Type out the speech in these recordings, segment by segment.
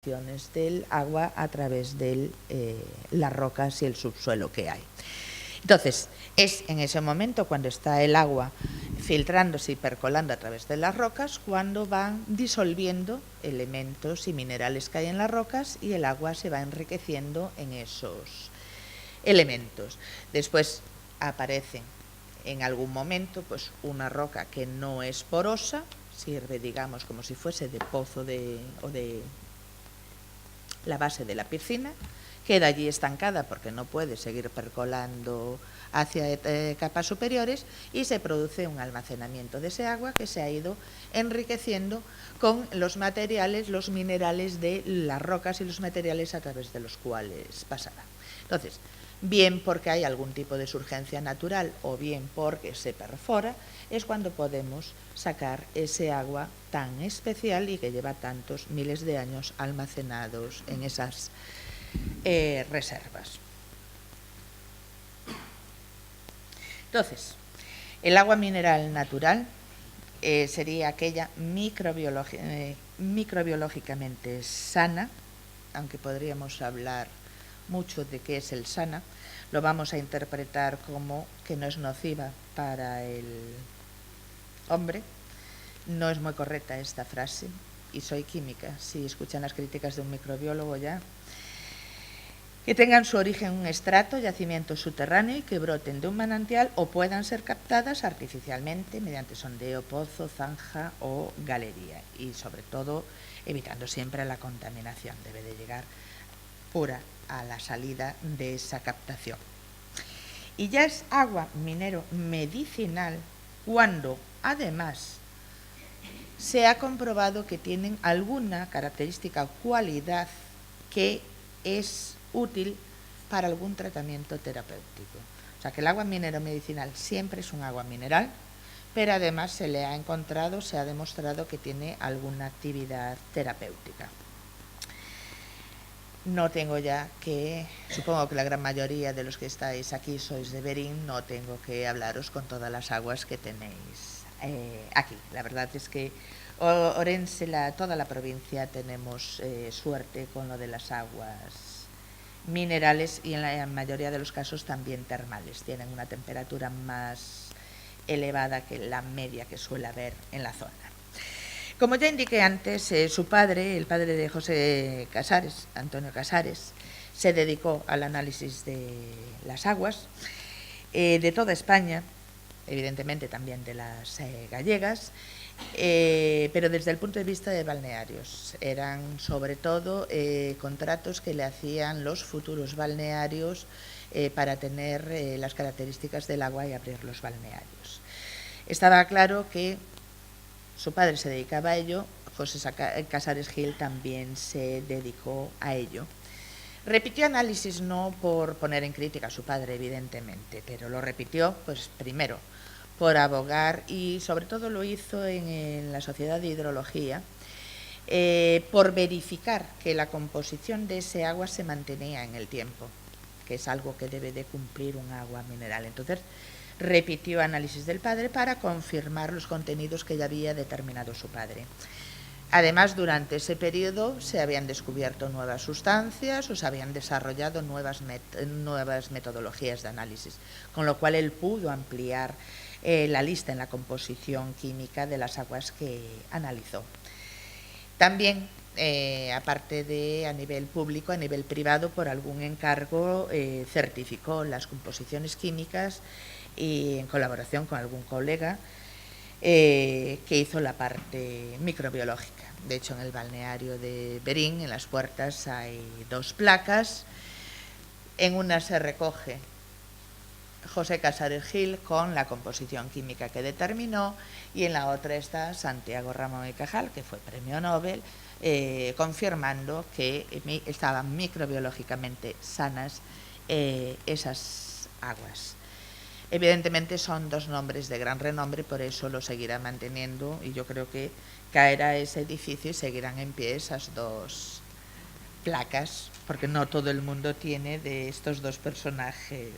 del agua a través de las rocas y el subsuelo que hay. Entonces, es en ese momento cuando está el agua filtrándose y percolando a través de las rocas, cuando van disolviendo elementos y minerales que hay en las rocas y el agua se va enriqueciendo en esos elementos. Después aparecen en algún momento pues una roca que no es porosa, sirve, digamos, como si fuese de pozo o de la base de la piscina, queda allí estancada porque no puede seguir percolando hacia capas superiores y se produce un almacenamiento de ese agua que se ha ido enriqueciendo con los materiales, los minerales de las rocas y los materiales a través de los cuales pasaba. Entonces, bien porque hay algún tipo de surgencia natural o bien porque se perfora, es cuando podemos sacar ese agua tan especial y que lleva tantos miles de años almacenados en esas reservas. Entonces, el agua mineral natural sería aquella microbiológicamente sana, aunque podríamos hablar mucho de qué es el sana, lo vamos a interpretar como que no es nociva para el hombre. No es muy correcta esta frase, y soy química, si escuchan las críticas de un microbiólogo ya. Que tengan su origen en un estrato, yacimiento subterráneo y que broten de un manantial o puedan ser captadas artificialmente mediante sondeo, pozo, zanja o galería. Y sobre todo evitando siempre la contaminación. Debe de llegar pura a la salida de esa captación. Y ya es agua minero medicinal cuando además se ha comprobado que tienen alguna característica o cualidad que es útil para algún tratamiento terapéutico. O sea que el agua minero medicinal siempre es un agua mineral, pero además se le ha encontrado, se ha demostrado que tiene alguna actividad terapéutica. No tengo ya que, supongo que la gran mayoría de los que estáis aquí sois de Berín, no tengo que hablaros con todas las aguas que tenéis aquí. La verdad es que Orense, toda la provincia, tenemos suerte con lo de las aguas minerales y en la mayoría de los casos también termales. Tienen una temperatura más elevada que la media que suele haber en la zona. Como ya indiqué antes, su padre, el padre de José Casares, Antonio Casares, se dedicó al análisis de las aguas de toda España, evidentemente también de las gallegas, pero desde el punto de vista de balnearios. Eran sobre todo contratos que le hacían los futuros balnearios para tener las características del agua y abrir los balnearios. Estaba claro que su padre se dedicaba a ello, José Casares Gil también se dedicó a ello. Repitió análisis no por poner en crítica a su padre, evidentemente, pero lo repitió, pues primero, por abogar y sobre todo lo hizo en la Sociedad de Hidrología, por verificar que la composición de ese agua se mantenía en el tiempo, que es algo que debe de cumplir un agua mineral. Entonces, repitió análisis del padre para confirmar los contenidos que ya había determinado su padre. Además, durante ese periodo se habían descubierto nuevas sustancias o se habían desarrollado nuevas metodologías de análisis, con lo cual él pudo ampliar la lista en la composición química de las aguas que analizó. También, aparte de a nivel público, a nivel privado, por algún encargo, certificó las composiciones químicas y en colaboración con algún colega que hizo la parte microbiológica. De hecho, en el balneario de Berín, en las puertas, hay 2 placas. En una se recoge José Casares Gil con la composición química que determinó y en la otra está Santiago Ramón y Cajal, que fue premio Nobel, confirmando que estaban microbiológicamente sanas esas aguas. Evidentemente son 2 nombres de gran renombre, por eso lo seguirá manteniendo y yo creo que caerá ese edificio y seguirán en pie esas 2 placas, porque no todo el mundo tiene de estos 2 personajes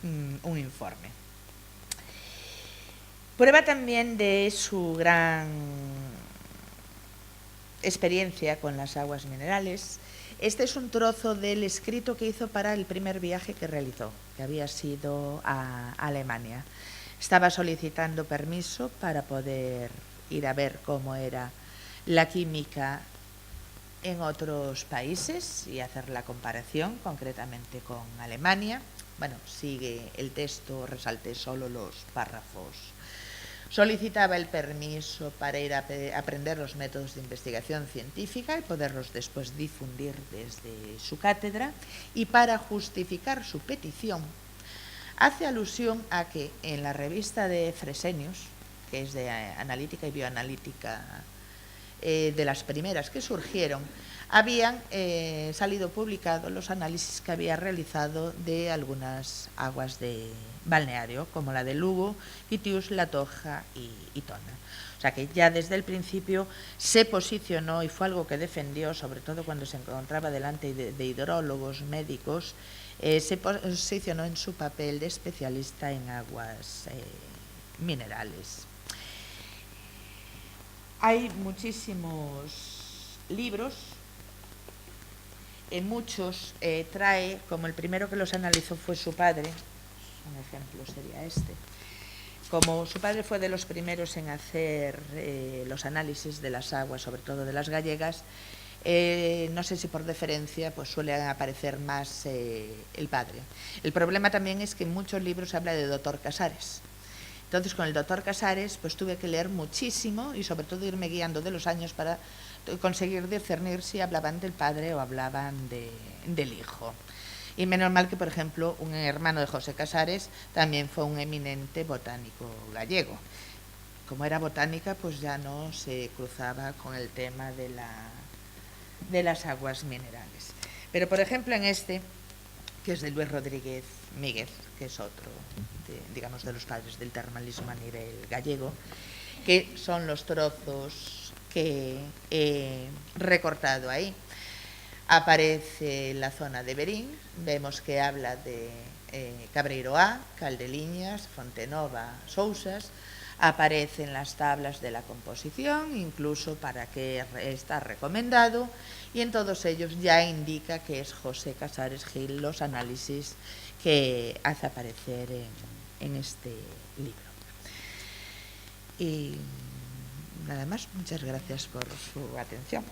un informe. Prueba también de su gran experiencia con las aguas minerales. Este es un trozo del escrito que hizo para el primer viaje que realizó, que había sido a Alemania. Estaba solicitando permiso para poder ir a ver cómo era la química en otros países y hacer la comparación, concretamente con Alemania. Bueno, sigue el texto, resalté solo los párrafos. Solicitaba el permiso para ir a aprender los métodos de investigación científica y poderlos después difundir desde su cátedra, y para justificar su petición hace alusión a que en la revista de Fresenius, que es de analítica y bioanalítica, de las primeras que surgieron, habían salido publicados los análisis que había realizado de algunas aguas de balneario, como la de Lugo, Quitius, La Toja y Tona. O sea que ya desde el principio se posicionó, y fue algo que defendió, sobre todo cuando se encontraba delante de hidrólogos, médicos, se posicionó en su papel de especialista en aguas minerales. Hay muchísimos libros, en muchos trae, como el primero que los analizó fue su padre, un ejemplo sería este. Como su padre fue de los primeros en hacer los análisis de las aguas, sobre todo de las gallegas, no sé si por deferencia pues suele aparecer más el padre. El problema también es que en muchos libros se habla de doctor Casares. Entonces, con el doctor Casares pues tuve que leer muchísimo y sobre todo irme guiando de los años para conseguir discernir si hablaban del padre o hablaban del hijo. Y menos mal que, por ejemplo, un hermano de José Casares también fue un eminente botánico gallego. Como era botánica, pues ya no se cruzaba con el tema de las aguas minerales. Pero, por ejemplo, en este, que es de Luis Rodríguez Míguez, que es otro, digamos, de los padres del termalismo a nivel gallego, que son los trozos que he recortado ahí. Aparece la zona de Verín, vemos que habla de Cabreiroá, Caldeliñas, Fontenova, Sousas. Aparecen las tablas de la composición, incluso para qué está recomendado, y en todos ellos ya indica que es José Casares Gil los análisis que hace aparecer en este libro. Y nada más, muchas gracias por su atención.